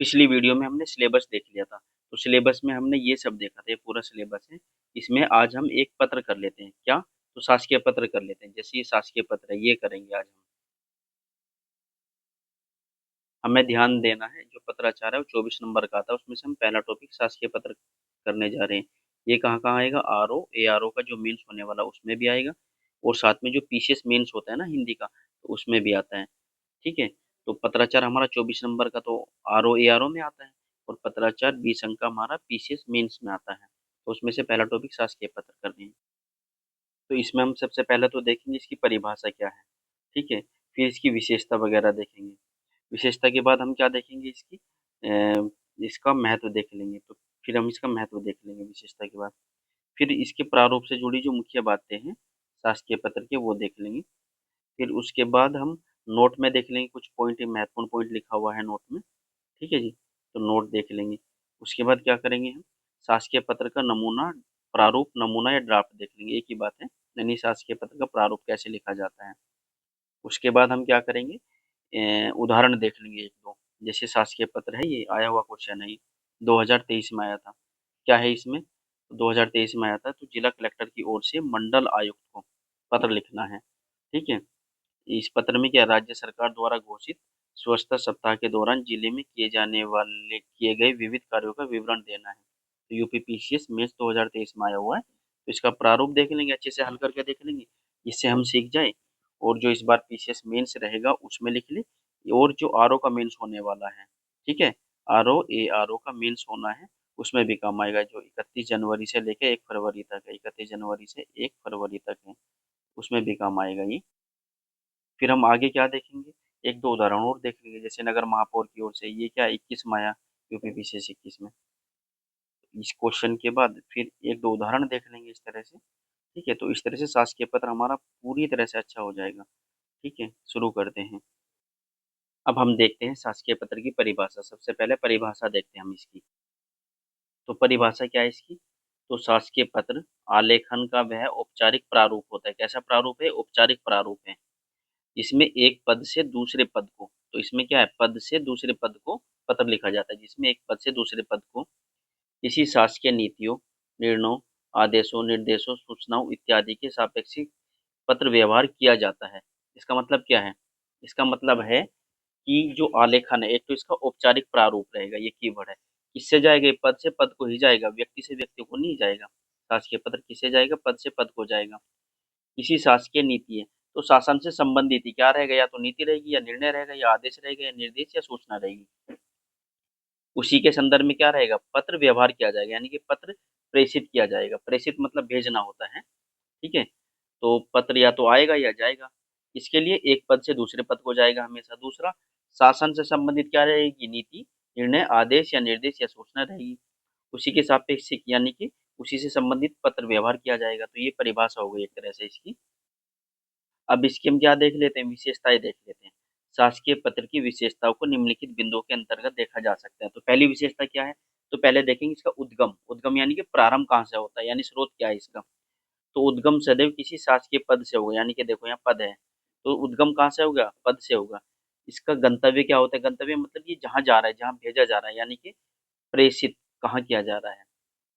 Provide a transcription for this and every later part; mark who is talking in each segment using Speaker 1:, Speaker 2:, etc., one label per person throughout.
Speaker 1: पिछली वीडियो में हमने सिलेबस देख लिया था। तो सिलेबस में हमने ये सब देखा था, ये पूरा सिलेबस है। इसमें आज हम एक पत्र कर लेते हैं, क्या? तो शासकीय पत्र कर लेते हैं। जैसे ये शासकीय पत्र है, ये करेंगे आज हम। हमें ध्यान देना है, जो पत्राचार है वो 24 नंबर का आता है, उसमें से हम पहला टॉपिक शासकीय पत्र करने जा रहे हैं। ये कहाँ कहाँ आएगा? R O A R O का जो मेंस होने वाला उसमें भी आएगा, और साथ में जो पीसीएस मेंस होता है ना हिंदी का, तो उसमें भी आता है। ठीक है। तो पत्राचार हमारा 24 नंबर का तो R O A R O में आता है, और पत्राचार 20 अंक का हमारा पीसीएस मेंस में आता है। तो उसमें से पहला टॉपिक शासकीय पत्र कर रहे हैं। तो इसमें हम सबसे पहले तो देखेंगे इसकी परिभाषा क्या है। ठीक है। फिर इसकी विशेषता वगैरह देखेंगे। विशेषता के बाद हम क्या देखेंगे? इसका महत्व देख लेंगे। तो फिर हम इसका महत्व देख लेंगे विशेषता के बाद। फिर इसके प्रारूप से जुड़ी जो मुख्य बातें हैं शासकीय पत्र के, वो देख लेंगे। फिर उसके बाद हम नोट में देख लेंगे, कुछ पॉइंट, महत्वपूर्ण पॉइंट लिखा हुआ है नोट में। ठीक है जी। तो नोट देख लेंगे। उसके बाद क्या करेंगे हम? शासकीय पत्र का नमूना, प्रारूप, नमूना या ड्राफ्ट देख लेंगे। एक ही बात है, यानी शासकीय पत्र का प्रारूप कैसे लिखा जाता है। उसके बाद हम क्या करेंगे? उदाहरण देख लेंगे एक दो। जैसे शासकीय पत्र है, ये आया हुआ क्वेश्चन है, ये 2023 में आया था। क्या है इसमें? 2023 में आया था, तो जिला कलेक्टर की ओर से मंडल आयुक्त को पत्र लिखना है। ठीक है। इस पत्र में क्या, राज्य सरकार द्वारा घोषित स्वच्छता सप्ताह के दौरान जिले में किए जाने वाले किए गए विविध कार्यों का विवरण देना है। तो यूपीपीसीएस मेंस 2023 में आया हुआ है, तो इसका प्रारूप देख लेंगे, अच्छे से हल करके देख लेंगे, इससे हम सीख जाए। और जो इस बार पीसीएस मेंस रहेगा उसमें लिख ले, और जो आरओ का मेंस होने वाला है, ठीक है, आरओ ए आरओ का मेंस होना है, उसमें भी काम आएगा, जो 31 जनवरी से लेकर 1 फरवरी तक है, 31 जनवरी से 1 फरवरी तक है, उसमें भी काम आएगा ये। फिर हम आगे क्या देखेंगे? एक दो उदाहरण और देख लेंगे, जैसे नगर महापौर की ओर से, ये क्या 21 में आया, यूपीपीसीएस 21 में। इस क्वेश्चन के बाद फिर एक दो उदाहरण देख लेंगे इस तरह से। ठीक है। तो इस तरह से शासकीय पत्र हमारा पूरी तरह से अच्छा हो जाएगा। ठीक है, शुरू करते हैं। अब हम देखते हैं शासकीय पत्र की परिभाषा। सबसे पहले परिभाषा देखते हैं हम इसकी। तो परिभाषा क्या है इसकी? तो शासकीय पत्र आलेखन का वह औपचारिक प्रारूप होता है। कैसा प्रारूप है? औपचारिक प्रारूप है। इसमें एक पद से दूसरे पद को, तो इसमें क्या है, पद से दूसरे पद को पत्र लिखा जाता है, जिसमें एक पद से दूसरे पद को किसी शासकीय नीतियों, निर्णयों, आदेशों, निर्देशों, सूचनाओं इत्यादि के सापेक्षिक पत्र व्यवहार किया जाता है। इसका मतलब क्या है? इसका मतलब है कि जो आलेखन है, एक तो इसका औपचारिक प्रारूप रहेगा, ये कीवर्ड है। किससे जाएगा? ये पद से पद को ही जाएगा, व्यक्ति से व्यक्ति को नहीं जाएगा। शासकीय पत्र किससे जाएगा? पद से पद को जाएगा। किसी शासकीय नीति है, तो शासन से संबंधित ही क्या रहेगा? या तो नीति रहेगी, या निर्णय रहेगा, या आदेश रहेगा, या निर्देश, या सूचना रहेगी। उसी के संदर्भ में क्या रहेगा? पत्र व्यवहार किया जाएगा, यानी कि पत्र प्रेषित किया जाएगा। प्रेषित मतलब भेजना होता है। ठीक है। तो पत्र या तो आएगा या जाएगा। इसके लिए एक पद से दूसरे पद को जाएगा हमेशा। दूसरा, शासन से संबंधित क्या रहेगी? नीति, निर्णय, आदेश या निर्देश या सूचना रहेगी। उसी के सापेक्ष यानी कि उसी से संबंधित पत्र व्यवहार किया जाएगा। तो ये परिभाषा हो गई एक तरह से इसकी। अब इसकी हम क्या देख लेते हैं? विशेषताएं देख लेते हैं। शासकीय पत्र की विशेषताओं को निम्नलिखित बिंदुओं के अंतर्गत देखा जा सकता है। तो पहली विशेषता क्या है? तो पहले देखेंगे इसका उद्गम। उद्गम यानी कि प्रारंभ कहाँ से होता है, यानी स्रोत क्या है इसका। तो उद्गम सदैव किसी शासकीय पद से होगा, यानी कि देखो यहाँ पद है, तो उद्गम कहाँ से होगा? पद से होगा। इसका गंतव्य क्या होता है? गंतव्य मतलब ये जहाँ जा रहा है, जहाँ भेजा जा रहा है, यानी कि प्रेषित कहाँ किया जा रहा है।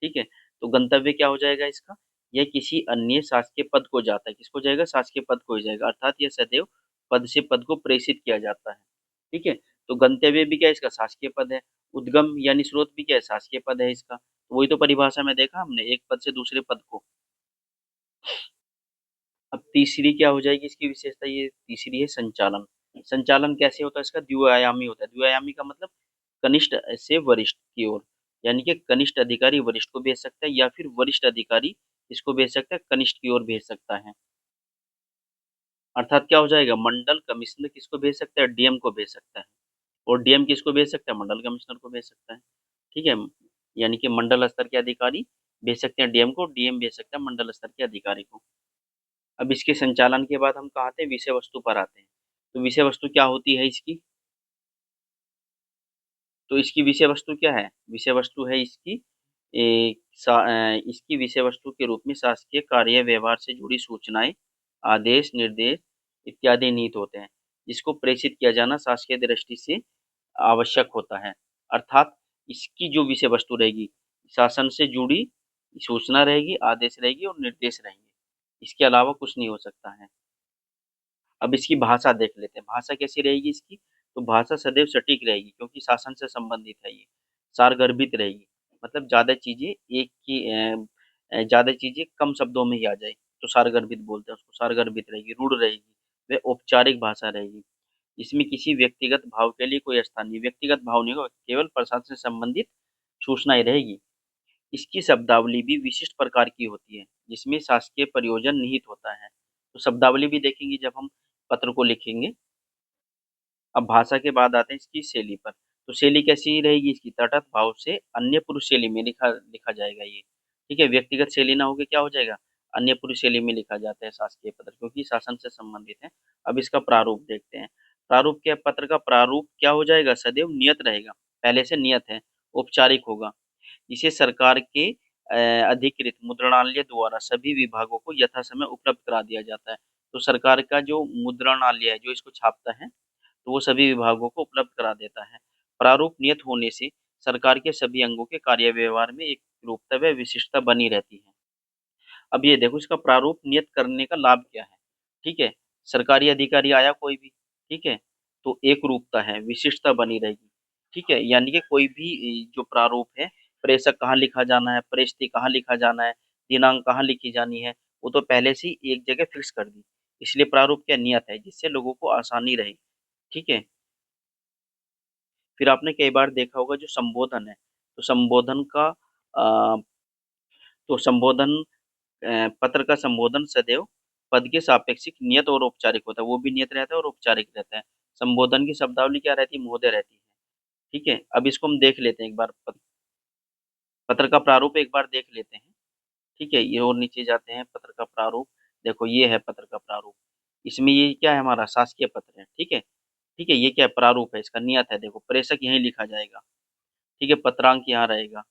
Speaker 1: ठीक है। तो गंतव्य क्या हो जाएगा इसका? यह किसी अन्य शासकीय पद को जाता है। किसको जाएगा? शासकीय पद को ही जाएगा, अर्थात यह सदैव पद से पद को प्रेषित किया जाता है। ठीक है। तो गंतव्य भी क्या है इसका? शासकीय पद है। उद्गम यानी स्रोत भी क्या है? शासकीय पद है इसका। तो वही तो परिभाषा में देखा हमने, एक पद से दूसरे पद को। अब तीसरी क्या हो जाएगी इसकी विशेषता? ये तीसरी है संचालन। संचालन कैसे होता है इसका? द्विआयामी होता है। द्विआयामी का मतलब कनिष्ठ से वरिष्ठ की ओर, यानी कि कनिष्ठ अधिकारी वरिष्ठ को भेज सकता है, या फिर वरिष्ठ अधिकारी इसको भेज सकता है, कनिष्ठ की ओर भेज सकता है। अर्थात क्या हो जाएगा? मंडल कमिश्नर किसको भेज सकता है? डीएम को भेज सकता है। और डीएम किसको भेज सकता है? मंडल कमिश्नर को भेज सकता है। ठीक है। यानी कि मंडल स्तर के अधिकारी भेज सकते हैं डीएम को, डीएम भेज सकता है मंडल स्तर के अधिकारी को। अब इसके संचालन के बाद हम कहाँ आते हैं? विषय वस्तु पर आते हैं। तो विषय वस्तु क्या होती है इसकी? तो इसकी विषय वस्तु क्या है? विषय वस्तु है इसकी इसकी विषय वस्तु के रूप में शासकीय कार्य व्यवहार से जुड़ी सूचनाएं, आदेश, निर्देश इत्यादि निहित होते हैं, जिसको प्रेषित किया जाना शासकीय दृष्टि से आवश्यक होता है। अर्थात इसकी जो विषय वस्तु रहेगी, शासन से जुड़ी सूचना रहेगी, आदेश रहेगी और निर्देश रहेंगे। इसके अलावा कुछ नहीं हो सकता है। अब इसकी भाषा देख लेते हैं, भाषा कैसी रहेगी इसकी? तो भाषा सदैव सटीक रहेगी क्योंकि शासन से संबंधित है ये। सारगर्भित रहेगी, मतलब ज़्यादा चीज़ें ज़्यादा चीज़ें कम शब्दों में ही आ जाए, तो सारगर्भित बोलते हैं उसको, सारगर्भित रहेगी, रूढ़ रहेगी, व औपचारिक भाषा रहेगी। इसमें किसी व्यक्तिगत भाव के लिए कोई स्थान नहीं, व्यक्तिगत भाव नहीं होगा, केवल प्रशासन से संबंधित सूचनाएँ रहेगी। इसकी शब्दावली भी विशिष्ट प्रकार की होती है, जिसमें शासकीय प्रयोजन निहित होता है। तो शब्दावली भी देखेंगे जब हम पत्र को लिखेंगे। अब भाषा के बाद आते हैं इसकी शैली पर। तो शैली कैसी रहेगी इसकी? तटस्थ भाव से अन्य पुरुष शैली में लिखा लिखा जाएगा ये। ठीक है, व्यक्तिगत शैली ना होके क्या हो जाएगा? अन्य पुरुष शैली में लिखा जाता है शासकीय पत्र, क्योंकि शासन से संबंधित है। अब इसका प्रारूप देखते हैं। प्रारूप क्या? पत्र का प्रारूप क्या हो जाएगा? सदैव नियत रहेगा, पहले से नियत है, औपचारिक होगा। इसे सरकार के अधिकृत मुद्रणालय द्वारा सभी विभागों को यथासमय उपलब्ध करा दिया जाता है। तो सरकार का जो मुद्रणालय है, जो इसको छापता है, तो वो सभी विभागों को उपलब्ध करा देता है। प्रारूप नियत होने से सरकार के सभी अंगों के कार्य व्यवहार में एक रूपता व विशिष्टता बनी रहती है। अब ये देखो इसका प्रारूप नियत करने का लाभ क्या है? ठीक है, सरकारी अधिकारी आया कोई भी, ठीक है, तो एक रूपता है, विशिष्टता बनी रहेगी। ठीक है, यानी कि कोई भी जो प्रारूप है, प्रेषक कहाँ लिखा जाना है, प्रेषित कहाँ लिखा जाना है, दिनांक कहाँ लिखी जानी है, वो तो पहले से ही एक जगह फिक्स कर दी। इसलिए प्रारूप क्या? नियत है, जिससे लोगों को आसानी रहे। ठीक है, फिर आपने कई बार देखा होगा जो संबोधन है, तो संबोधन का तो संबोधन पत्र का संबोधन सदैव पद के सापेक्षिक नियत और औपचारिक होता है, वो भी नियत रहता है और औपचारिक रहता है। संबोधन की शब्दावली क्या रहती है? महोदय रहती है। ठीक है, अब इसको हम देख लेते हैं एक बार, पत्र का प्रारूप एक बार देख लेते हैं। ठीक है, ये और नीचे जाते हैं, पत्र का प्रारूप। देखो ये है पत्र का प्रारूप। इसमें ये क्या है? हमारा शासकीय पत्र है। ठीक है, ठीक है, ये क्या है? प्रारूप है, इसका नियत है। देखो प्रेषक यहीं लिखा जाएगा। ठीक है, पत्रांक यहाँ रहेगा।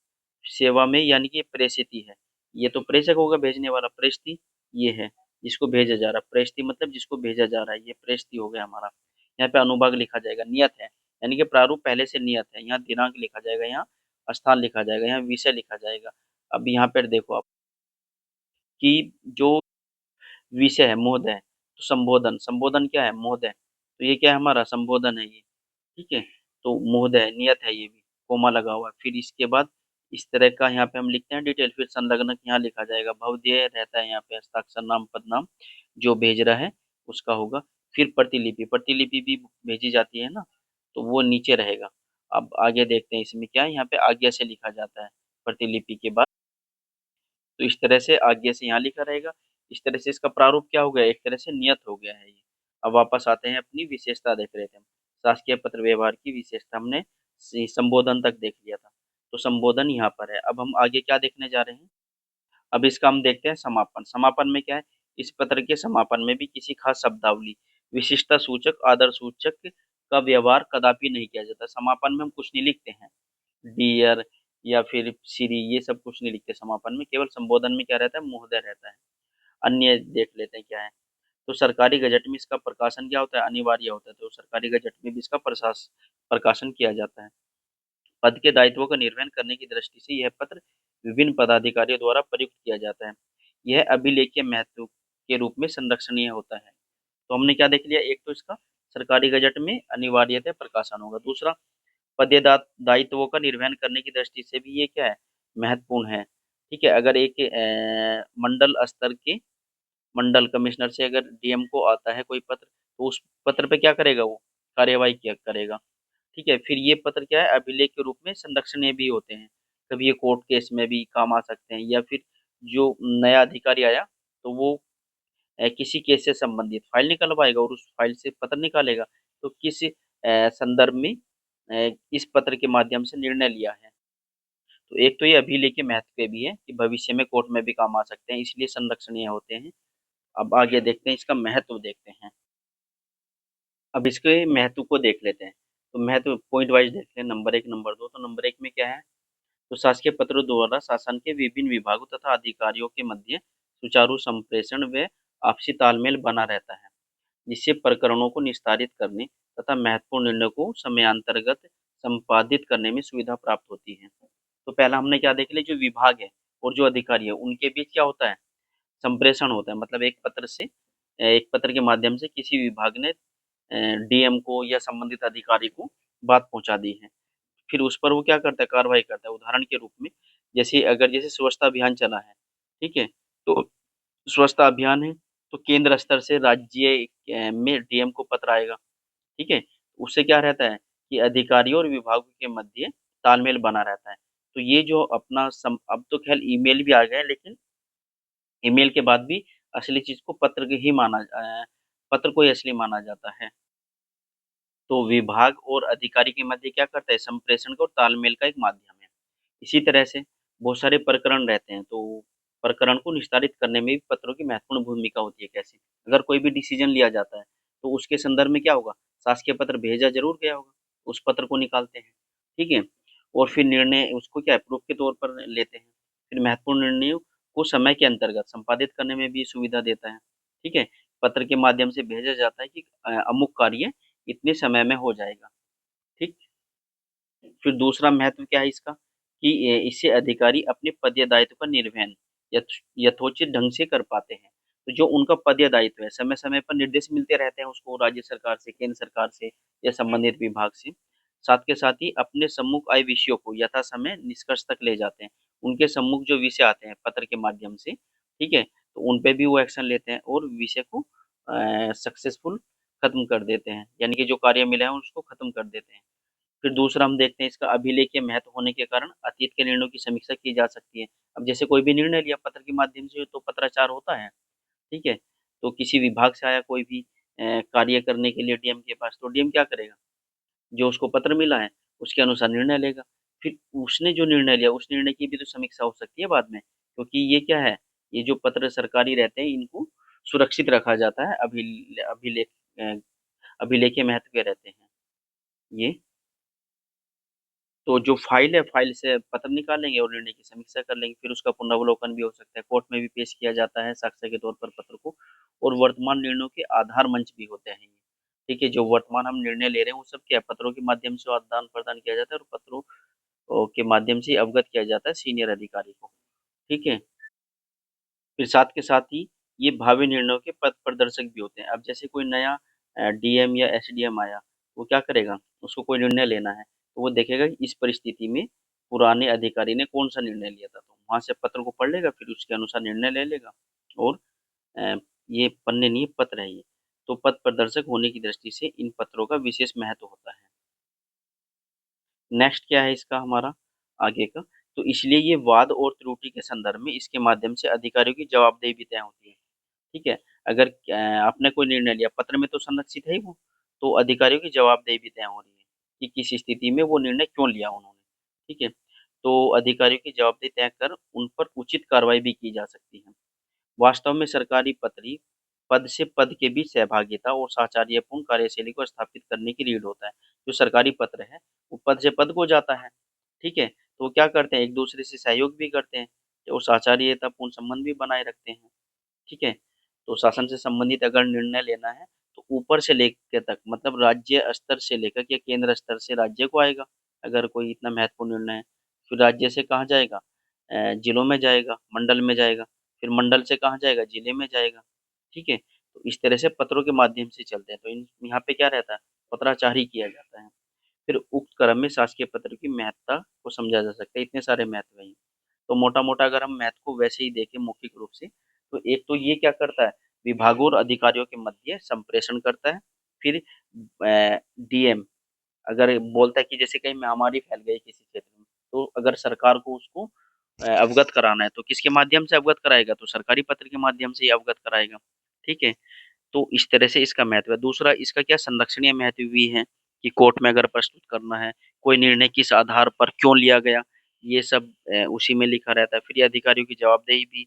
Speaker 1: सेवा में यानी कि प्रेषित है, ये तो प्रेषक होगा, भेजने वाला। प्रेषित ये है जिसको भेजा जा रहा है, प्रेषित मतलब जिसको भेजा जा रहा है, ये प्रेषित हो गया हमारा। यहाँ पे अनुभाग लिखा जाएगा, नियत है, यानी कि प्रारूप पहले से नियत है। यहाँ दिनांक लिखा जाएगा, यहाँ स्थान लिखा जाएगा, यहाँ विषय लिखा जाएगा। अब यहाँ पर देखो आप कि जो विषय है महोदय, तो संबोधन, संबोधन क्या है? महोदय, तो ये क्या है? हमारा संबोधन है ये। ठीक है, तो महोदय नियत है, ये भी कोमा लगा हुआ है। फिर इसके बाद इस तरह का यहाँ पे हम लिखते हैं डिटेल, फिर संलग्नक यहाँ लिखा जाएगा, भवदेय रहता है यहाँ पे, हस्ताक्षर नाम पदनाम जो भेज रहा है उसका होगा। फिर प्रतिलिपि, प्रतिलिपि भी भेजी जाती है ना, तो वो नीचे रहेगा। अब आगे देखते हैं इसमें क्या है, यहाँ पे आज्ञा से लिखा जाता है प्रतिलिपि के बाद। तो इस तरह से आज्ञा से यहाँ लिखा रहेगा। इस तरह से इसका प्रारूप क्या हो गया? एक तरह से नियत हो गया है ये। अब वापस आते हैं, अपनी विशेषता देख रहे थे हम। शासकीय पत्र व्यवहार की विशेषता हमने संबोधन तक देख लिया था, तो संबोधन यहाँ पर है। अब हम आगे क्या देखने जा रहे हैं? अब इसका हम देखते हैं समापन। समापन में क्या है? इस पत्र के समापन में भी किसी खास शब्दावली, विशिष्टता सूचक, आदर सूचक का व्यवहार कदापि नहीं किया जाता। समापन में हम कुछ नहीं लिखते हैं, डियर या फिर श्री, ये सब कुछ नहीं लिखते समापन में। केवल संबोधन में क्या रहता है? महोदय रहता है। अन्य देख लेते हैं क्या है। तो सरकारी गजट में इसका प्रकाशन क्या होता है? अनिवार्य होता है, तो सरकारी गजट में भी इसका प्रकाशन किया जाता है। पद के दायित्वों का निर्वहन करने की दृष्टि से यह पत्र विभिन्न पदाधिकारियों द्वारा प्रयुक्त किया जाता है। यह अभिलेखीय महत्व के रूप में संरक्षणीय होता है। तो हमने क्या देख लिया? एक तो इसका सरकारी गजट में अनिवार्यतः प्रकाशन होगा। दूसरा, पद दायित्वों का निर्वहन करने की दृष्टि से भी ये क्या है? महत्वपूर्ण है। ठीक है, अगर एक मंडल स्तर के मंडल कमिश्नर से अगर डीएम को आता है कोई पत्र, तो उस पत्र पे क्या करेगा? वो कार्यवाही क्या करेगा। ठीक है, फिर ये पत्र क्या है? अभिलेख के रूप में संरक्षणीय भी होते हैं। कभी ये कोर्ट केस में भी काम आ सकते हैं, या फिर जो नया अधिकारी आया, तो वो किसी केस से संबंधित फाइल निकलवाएगा और उस फाइल से पत्र निकालेगा, तो किस संदर्भ में इस पत्र के माध्यम से निर्णय लिया है। तो एक तो ये अभिलेख के महत्व पे भी है कि भविष्य में कोर्ट में भी काम आ सकते हैं, इसलिए संरक्षणीय होते हैं। अब आगे देखते हैं, इसका महत्व देखते हैं। अब इसके महत्व को देख लेते हैं। तो महत्व पॉइंट वाइज देखते हैं, नंबर एक, नंबर दो। तो नंबर एक में क्या है? तो शासकीय पत्रों द्वारा शासन के विभिन्न विभागों तथा अधिकारियों के मध्य सुचारू संप्रेषण व आपसी तालमेल बना रहता है, जिससे प्रकरणों को निस्तारित करने तथा महत्वपूर्ण निर्णय को समयांतर्गत संपादित करने में सुविधा प्राप्त होती है। तो पहला हमने क्या देख लिया, जो विभाग है और जो अधिकारी है उनके बीच क्या होता है, संप्रेषण होता है। मतलब एक पत्र के माध्यम से किसी विभाग ने डीएम को या संबंधित अधिकारी को बात पहुंचा दी है, फिर उस पर वो क्या करता है, कार्रवाई करता है। उदाहरण के रूप में, जैसे स्वच्छता अभियान चला है, ठीक है, तो स्वच्छता अभियान है, तो केंद्र स्तर से राज्य में डीएम को पत्र आएगा, ठीक है। उससे क्या रहता है कि अधिकारियों और विभागों के मध्य तालमेल बना रहता है। तो ये जो अब तो खैर ईमेल भी आ गए हैं, लेकिन ईमेल के बाद भी असली चीज को पत्र को ही असली माना जाता है। तो विभाग और अधिकारी के मध्य क्या करता है, संप्रेषण का और तालमेल का एक माध्यम है। इसी तरह से बहुत सारे प्रकरण रहते हैं, तो प्रकरण को निस्तारित करने में भी पत्रों की महत्वपूर्ण भूमिका होती है। कैसे, अगर कोई भी डिसीजन लिया जाता है तो उसके संदर्भ में क्या होगा, शासकीय पत्र भेजा जरूर गया होगा, उस पत्र को निकालते हैं, ठीक है। और फिर निर्णय उसको क्या है, प्रूफ के तौर पर लेते हैं। फिर महत्वपूर्ण निर्णयों को समय के अंतर्गत संपादित करने में भी सुविधा देता है, ठीक है। पत्र के माध्यम से भेजा जाता है कि अमुक कार्य इतने समय में हो जाएगा, ठीक। फिर दूसरा महत्व क्या है इसका, कि इससे अधिकारी अपने पद या दायित्व का निर्वहन यथोचित ढंग से कर पाते हैं। तो जो उनका पद या दायित्व है, समय समय पर निर्देश मिलते रहते हैं उसको, राज्य सरकार से, केंद्र सरकार से या संबंधित विभाग से। साथ के साथ ही अपने सम्मुख आए विषयों को यथा समय निष्कर्ष तक ले जाते हैं। उनके सम्मुख जो विषय आते हैं पत्र के माध्यम से, ठीक है, तो उन पे भी वो एक्शन लेते हैं और विषय को सक्सेसफुल खत्म कर देते हैं, यानी कि जो कार्य मिला है उसको खत्म कर देते हैं। फिर दूसरा हम देखते हैं, इसका अभिलेखीय महत्व होने के कारण अतीत के निर्णयों की समीक्षा की जा सकती है। अब जैसे कोई भी निर्णय लिया पत्र के माध्यम से, तो पत्राचार होता है, ठीक है। तो किसी विभाग से आया कोई भी कार्य करने के लिए डीएम के पास, तो डीएम क्या करेगा, जो उसको पत्र मिला है उसके अनुसार निर्णय लेगा। फिर उसने जो निर्णय लिया उस निर्णय की भी तो समीक्षा हो सकती है बाद में, क्योंकि ये क्या है, ये जो पत्र सरकारी रहते हैं इनको सुरक्षित रखा जाता है, अभिलेख अ, अभिलेखीय महत्व के रहते हैं ये। तो जो फाइल है, फाइल से पत्र निकालेंगे और निर्णय की समीक्षा कर लेंगे, फिर उसका पुनरावलोकन भी हो सकता है, कोर्ट में भी पेश किया जाता है साक्ष्य के तौर पर पत्र को। और वर्तमान निर्णयों के आधार मंच भी होते हैं ये, ठीक है। जो वर्तमान हम निर्णय ले रहे हैं वो सब क्या है, पत्रों के माध्यम से आदान प्रदान किया जाता है और पत्रों के माध्यम से अवगत किया जाता है सीनियर अधिकारी को, ठीक है। फिर साथ के साथ ही ये भावी निर्णयों के पथ प्रदर्शक भी होते हैं। अब जैसे कोई नया डीएम या एसडीएम आया, वो क्या करेगा, उसको कोई निर्णय लेना है, तो वो देखेगा कि इस परिस्थिति में पुराने अधिकारी ने कौन सा निर्णय लिया था, तो वहां से पत्र को पढ़ लेगा, फिर उसके अनुसार निर्णय ले लेगा। और अ, ये पन्ने नहीं, पत्र है ये। तो पथ प्रदर्शक होने की दृष्टि से इन पत्रों का विशेष महत्व होता है। नेक्स्ट क्या है इसका हमारा आगे का, तो इसलिए ये वाद और त्रुटि के संदर्भ में इसके माध्यम से अधिकारियों की जवाबदेही भी तय होती है, ठीक है। अगर आपने कोई निर्णय लिया, पत्र में तो संरक्षित है ही वो, तो अधिकारियों की जवाबदेही भी तय हो रही है कि किस स्थिति में वो निर्णय क्यों लिया उन्होंने, ठीक है। तो अधिकारियों की जवाबदेही तय कर उन पर उचित कार्रवाई भी की जा सकती है। वास्तव में सरकारी पत्री पद से पद के बीच सहभागिता और साचार्यपूर्ण कार्यशैली को स्थापित करने की रीढ़ होता है। जो सरकारी पत्र है वो पद से पद को जाता है, ठीक है। तो वो क्या करते हैं, एक दूसरे से सहयोग भी करते हैं और साचार्यतापूर्ण संबंध भी बनाए रखते हैं, ठीक है। तो शासन से संबंधित अगर निर्णय लेना है तो ऊपर से लेकर तक, मतलब राज्य स्तर से लेकर के केंद्र स्तर से राज्य को आएगा। अगर कोई इतना महत्वपूर्ण निर्णय है, फिर राज्य से कहाँ जाएगा, जिलों में जाएगा, मंडल में जाएगा, फिर मंडल से कहाँ जाएगा, जिले में जाएगा, ठीक है। तो इस तरह से पत्रों के माध्यम से चलते हैं। तो इन यहाँ पे क्या रहता है, पत्राचार ही किया जाता है। फिर उक्त क्रम में शासकीय पत्र की महत्ता को समझा जा सकता है, इतने सारे महत्व हैं। तो मोटा-मोटा अगर हम मैथ को वैसे ही देखें मौखिक रूप से, तो एक तो ये क्या करता है, विभागों और अधिकारियों के मध्य संप्रेषण करता है। फिर डीएम अगर बोलता है कि जैसे कहीं महामारी फैल गई किसी क्षेत्र में, तो अगर सरकार को उसको अवगत कराना है, तो किसके माध्यम से अवगत कराएगा, तो सरकारी पत्र के माध्यम से ही अवगत कराएगा, ठीक है। तो इस तरह से इसका महत्व है। दूसरा इसका क्या संरक्षणीय महत्व भी है, कि कोर्ट में अगर प्रस्तुत करना है, कोई निर्णय किस आधार पर क्यों लिया गया, ये सब उसी में लिखा रहता है। फिर ये अधिकारियों की जवाबदेही भी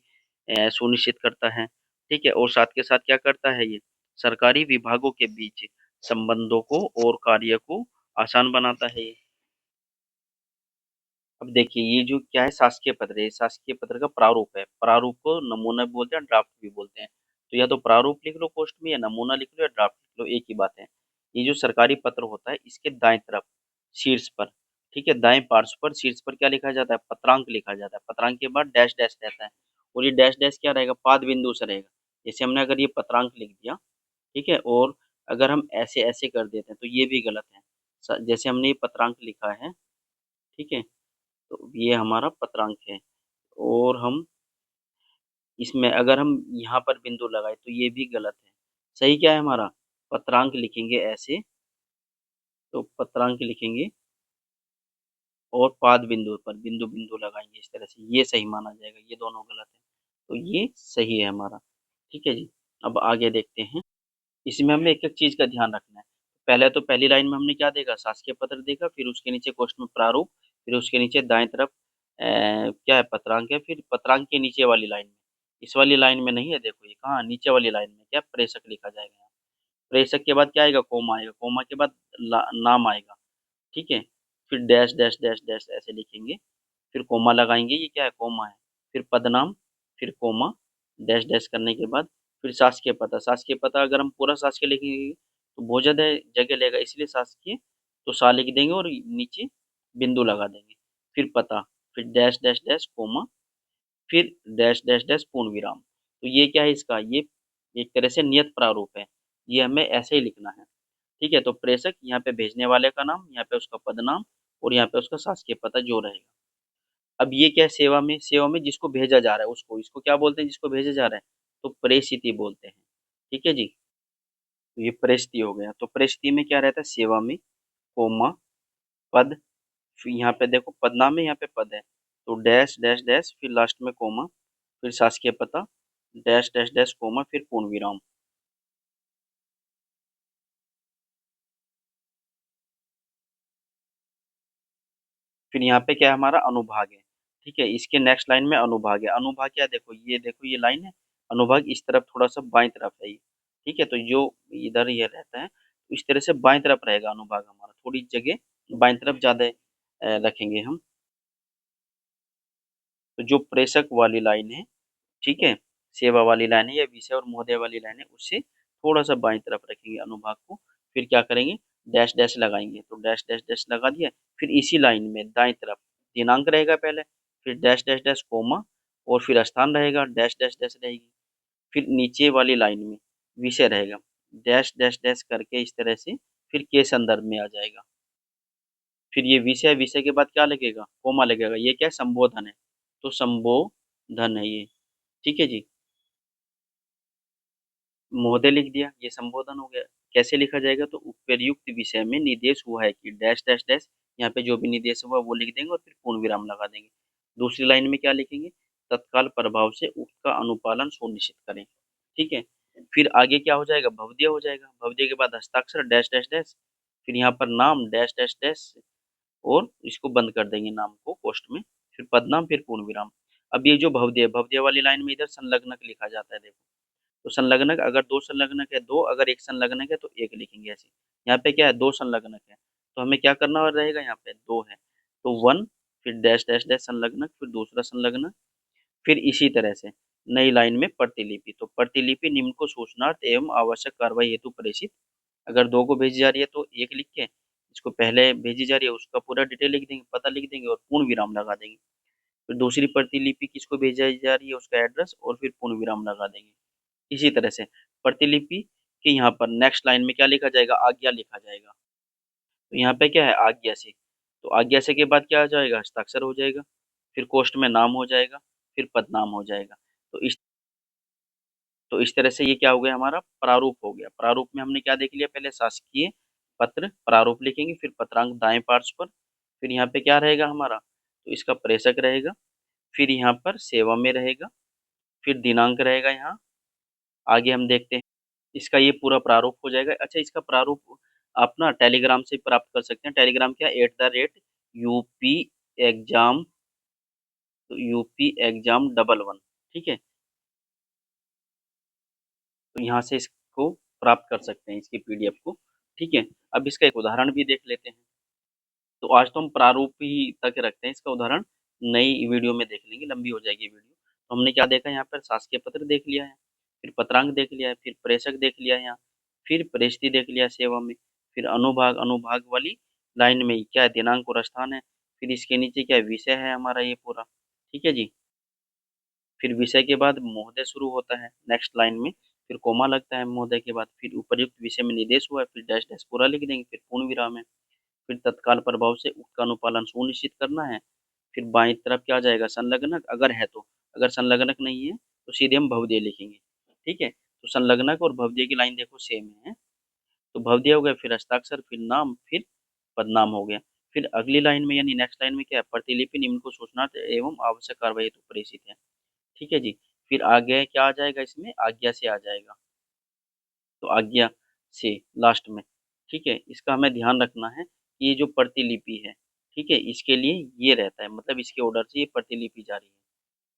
Speaker 1: सुनिश्चित करता है, ठीक है। और साथ के साथ क्या करता है ये, सरकारी विभागों के बीच संबंधों को और कार्य को आसान बनाता है ये। अब देखिए ये जो क्या है, शासकीय पत्र है, शासकीय पत्र का प्रारूप है। प्रारूप को नमूना भी बोलते हैं, ड्राफ्ट भी बोलते हैं। तो या तो प्रारूप लिख लो पोस्ट में, या नमूना लिख लो, या ड्राफ्ट लिख लो, एक ही बात है। ये जो सरकारी पत्र होता है इसके दाएं तरफ शीर्ष पर, ठीक है, दाएं पार्श्व पर शीर्ष पर क्या लिखा जाता है, पत्रांक लिखा जाता है। पत्रांक के बाद डैश डैश रहता है, और ये डैश डैश क्या रहेगा, पाद बिंदु से रहेगा। जैसे हमने अगर ये पत्रांक लिख दिया, ठीक है, और अगर हम ऐसे ऐसे कर देते हैं तो ये भी गलत है। जैसे हमने ये पत्रांक लिखा है, ठीक है, तो ये हमारा पत्रांक है। और हम इसमें अगर हम यहाँ पर बिंदु लगाए तो ये भी गलत है। सही क्या है हमारा, पत्रांक लिखेंगे ऐसे, तो पत्रांक लिखेंगे और पाद बिंदु पर बिंदु बिंदु लगाएंगे इस तरह से, ये सही माना जाएगा। ये दोनों गलत है, तो ये सही है हमारा। ठीक है जी। अब आगे देखते हैं। इसमें हमें एक एक चीज का ध्यान रखना है। पहले तो पहली लाइन में हमने क्या देखा, शासकीय पत्र देखा, फिर उसके नीचे क्वेश्चन में प्रारूप, फिर उसके नीचे दाएं तरफ क्या है, पत्रांक है, फिर पत्रांक के नीचे वाली लाइन में, इस वाली लाइन में नहीं है, देखो ये कहाँ, नीचे वाली लाइन में क्या, प्रेषक लिखा जाएगा यहाँ। प्रेषक के बाद क्या आएगा, कोमा आएगा, कोमा के बाद नाम आएगा, ठीक है, फिर डैश डैश डैश डैश ऐसे लिखेंगे, फिर कोमा लगाएंगे, ये क्या है, कोमा है, फिर पदनाम, फिर कोमा, डैश डैश करने के बाद फिर शासकीय पता। शासकीय पता अगर हम पूरा शासकीय लिखेंगे तो बहुत ज़्यादा जगह लेगा, इसलिए शासकीय तो सा लिख देंगे और नीचे बिंदु लगा देंगे, फिर पता, फिर डैश डैश डैश कोमा, फिर डैश डैश डैश पूर्ण विराम। तो ये क्या है इसका, ये एक तरह से नियत प्रारूप है, ये हमें ऐसे ही लिखना है। ठीक है, तो प्रेषक यहाँ पे भेजने वाले का नाम, यहाँ पे उसका पदनाम, और यहाँ पे उसका शासकीय पता जो रहेगा। अब ये क्या है, सेवा में, सेवा में जिसको भेजा जा रहा है उसको, इसको क्या बोलते हैं, जिसको भेजा जा रहा है, तो प्रेषित बोलते हैं। ठीक है जी। तो ये प्रेषित हो गया, तो प्रेषित में क्या रहता है, सेवा में, कोमा, पद, फिर यहाँ पे देखो पदनाम में यहाँ पे पद है, तो डैश डैश डैश फिर लास्ट में कोमा, फिर शासकीय पता, डैश डैश डैश कोमा, फिर पूर्ण विराम। फिर यहाँ पे क्या है, हमारा अनुभाग है। ठीक है, इसके नेक्स्ट लाइन में अनुभाग है। अनुभाग क्या, देखो ये लाइन है, अनुभाग इस तरफ थोड़ा सा बाईं तरफ है ये। ठीक है, तो जो इधर ये रहता है, तो इस तरह से बाईं तरफ रहेगा अनुभाग हमारा, थोड़ी जगह बाईं तरफ ज्यादा रखेंगे हम। तो जो प्रेषक वाली लाइन है, ठीक है, सेवा वाली लाइन है या विषय और महोदय वाली लाइन है, उससे थोड़ा सा बाईं तरफ रखेंगे अनुभाग को। फिर क्या करेंगे, डैश डैश लगाएंगे, तो डैश डैश डैश लगा दिया। फिर इसी लाइन में दाईं तरफ दिनांक रहेगा पहले, फिर डैश डैश डैश कोमा, और फिर स्थान रहेगा, डैश डैश डैश रहेगी। फिर नीचे वाली लाइन में विषय रहेगा, डैश डैश डैश करके इस तरह से, फिर के संदर्भ में आ जाएगा। फिर ये विषय, विषय के बाद क्या लगेगा, कोमा लगेगा, ये क्या है, संबोधन है, तो संबोधन है ये। ठीक है जी। महोदय लिख दिया, ये संबोधन हो गया। कैसे लिखा जाएगा, तो उपर्युक्त विषय में निर्देश हुआ है कि डैश डैश डैश, यहाँ पे जो भी निर्देश हुआ वो लिख देंगे और फिर पूर्ण विराम लगा देंगे। दूसरी लाइन में क्या लिखेंगे, तत्काल प्रभाव से उक्त का अनुपालन सुनिश्चित करें। ठीक है, फिर आगे क्या हो जाएगा, भवदीय हो जाएगा। भवदीय के बाद हस्ताक्षर डैश डैश डैश, फिर यहाँ पर नाम डैश डैश डैश, और इसको बंद कर देंगे नाम को पोस्ट में, फिर पदनाम, फिर पूर्ण विराम। अब ये जो भवदीय, भवदीय वाली लाइन में इधर संलग्नक लिखा जाता है, देखो, तो संलग्नक अगर दो संलग्नक है दो, अगर एक संलग्नक है तो एक लिखेंगे ऐसे। यहाँ पे क्या है, दो संलग्नक है, तो हमें क्या करना रहेगा, यहाँ पे दो है, तो वन, फिर डैश डैश डैश संलग्नक, फिर दूसरा संलग्नक, फिर इसी तरह से नई लाइन में प्रतिलिपि। तो प्रतिलिपि निम्न को सूचनार्थ एवं आवश्यक कार्रवाई हेतु प्रेषित। अगर दो को भेजी जा रही है तो एक लिख के, इसको पहले भेजी जा रही है उसका पूरा डिटेल लिख देंगे, पता लिख देंगे और पूर्ण विराम लगा देंगे। फिर दूसरी प्रतिलिपि किसको भेजी जा रही है उसका एड्रेस, और फिर पूर्ण विराम लगा देंगे। इसी तरह से प्रतिलिपि के यहाँ पर नेक्स्ट लाइन में क्या लिखा जाएगा, आज्ञा लिखा जाएगा। तो यहाँ पे क्या है, आज्ञा से, तो आज्ञा से के बाद क्या आ जाएगा, हस्ताक्षर हो जाएगा, फिर कोष्ठ में नाम हो जाएगा, फिर पदनाम हो जाएगा। तो इस तरह से ये क्या हो गया, हमारा प्रारूप हो गया। प्रारूप में हमने क्या देख लिया, पहले शासकीय पत्र प्रारूप लिखेंगे, फिर पत्रांक दाएं पार्श्व पर, फिर यहाँ पे क्या रहेगा हमारा, तो इसका प्रेषक रहेगा, फिर यहाँ पर सेवा में रहेगा, फिर दिनांक रहेगा यहाँ। आगे हम देखते हैं, इसका ये पूरा प्रारूप हो जाएगा। अच्छा, इसका प्रारूप आप ना टेलीग्राम से प्राप्त कर सकते हैं। टेलीग्राम क्या, @UP एग्जाम, UP exam11, ठीक है, तो यहाँ से इसको प्राप्त कर सकते हैं, इसकी पीडीएफ को। ठीक है, अब इसका एक उदाहरण भी देख लेते हैं। तो आज तो हम प्रारूप ही तक रखते हैं, इसका उदाहरण नई वीडियो में देख लेंगे, लंबी हो जाएगी वीडियो। तो हमने क्या देखा, यहाँ पर शासकीय पत्र देख लिया है, फिर पत्रांक देख लिया है, फिर प्रेषक देख लिया है यहाँ, फिर प्रेषित देख लिया सेवा में, फिर अनुभाग, अनुभाग वाली लाइन में क्या है, दिनांक और स्थान है। फिर इसके नीचे क्या है, विषय है हमारा ये पूरा। ठीक है जी। फिर विषय के बाद महोदय शुरू होता है नेक्स्ट लाइन में, फिर कोमा लगता है महोदय के बाद, फिर उपर्युक्त विषय में निर्देश हुआ है, फिर डैश डैश पूरा लिख देंगे, फिर पूर्ण विराम है। फिर तत्काल प्रभाव से उक्त का अनुपालन सुनिश्चित करना है। फिर बाईं तरफ क्या आ जाएगा, संलग्नक अगर है तो, अगर संलग्नक नहीं है तो सीधे हम भवदेय लिखेंगे। ठीक है, तो संलग्नक और भवदेय की लाइन देखो सेम है। तो भवदेय हो गया, फिर हस्ताक्षर, फिर नाम, फिर पदनाम हो गया। फिर अगली लाइन में यानी नेक्स्ट लाइन में क्या है, प्रतिलिपि निम्न को सूचनार्थ एवं आवश्यक कार्रवाई हेतु प्रेषित है। ठीक है जी। फिर आगे क्या आ जाएगा, इसमें आज्ञा से आ जाएगा, तो आज्ञा से लास्ट में। ठीक है, इसका हमें ध्यान रखना है कि ये जो प्रतिलिपि है, ठीक है, इसके लिए ये रहता है, मतलब इसके ऑर्डर से ये प्रतिलिपि जारी है।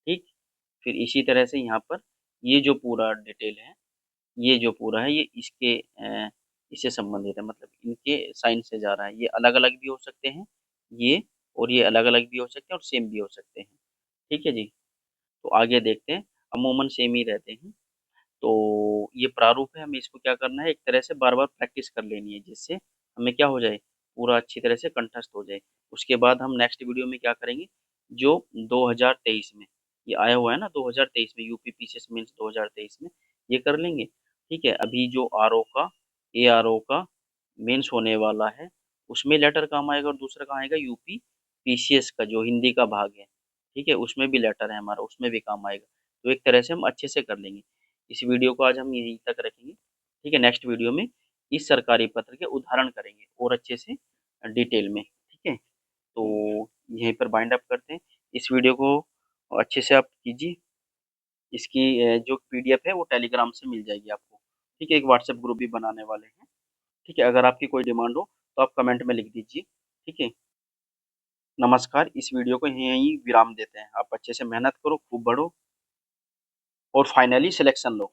Speaker 1: ठीक। फिर इसी तरह से यहाँ पर ये जो पूरा डिटेल है, ये जो पूरा है, ये इसके इससे संबंधित है, मतलब इनके साइन से जा रहा है। ये अलग अलग भी हो सकते हैं ये, और ये अलग अलग भी हो सकते हैं और सेम भी हो सकते हैं। ठीक है जी। तो आगे देखते हैं, अमूमन सेम ही रहते हैं। तो ये प्रारूप है, हमें इसको क्या करना है, एक तरह से बार बार प्रैक्टिस कर लेनी है, जिससे हमें क्या हो जाए, पूरा अच्छी तरह से कंठस्थ हो जाए। उसके बाद हम नेक्स्ट वीडियो में क्या करेंगे, जो 2023 में ये आया हुआ है ना, 2023 में यूपी पीसीएस मेंस 2023 में, ये कर लेंगे। ठीक है, अभी जो आर ओ का, ए आर ओ का मेंस होने वाला है, उसमें लेटर काम आएगा, और दूसरा कहाँ आएगा, यूपी पीसीएस का जो हिंदी का भाग है, ठीक है, उसमें भी लेटर है हमारा, उसमें भी काम आएगा। तो एक तरह से हम अच्छे से कर लेंगे। इस वीडियो को आज हम यहीं तक रखेंगे। ठीक है, नेक्स्ट वीडियो में इस सरकारी पत्र के उदाहरण करेंगे और अच्छे से डिटेल में। ठीक है, तो यहीं पर बाइंड अप करते हैं। इस वीडियो को अच्छे से आप कीजिए। इसकी जो पीडीएफ है वो टेलीग्राम से मिल जाएगी आपको। ठीक है, एक व्हाट्सएप ग्रुप भी बनाने वाले हैं। ठीक है, अगर आपकी कोई डिमांड हो तो आप कमेंट में लिख दीजिए। ठीक है, नमस्कार। इस वीडियो को यहीं विराम देते हैं। आप अच्छे से मेहनत करो, खूब बढ़ो और फाइनली सिलेक्शन लो।